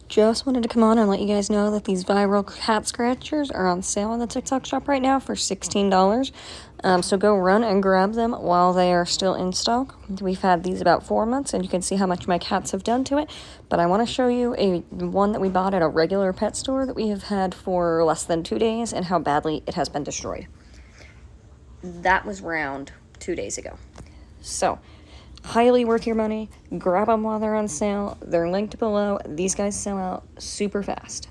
Just wanted to come on and let you guys know that these viral cat scratchers are on sale in the TikTok shop right now for $16. So go run and grab them while they are still in stock. We've had these about 4 months, and you can see how much my cats have done to it. But I want to show you one that we bought at a regular pet store that we have had for less than 2 days and how badly it has been destroyed. That was round 2 days ago. So highly worth your money. Grab them while they're on sale. They're linked below. These guys sell out super fast.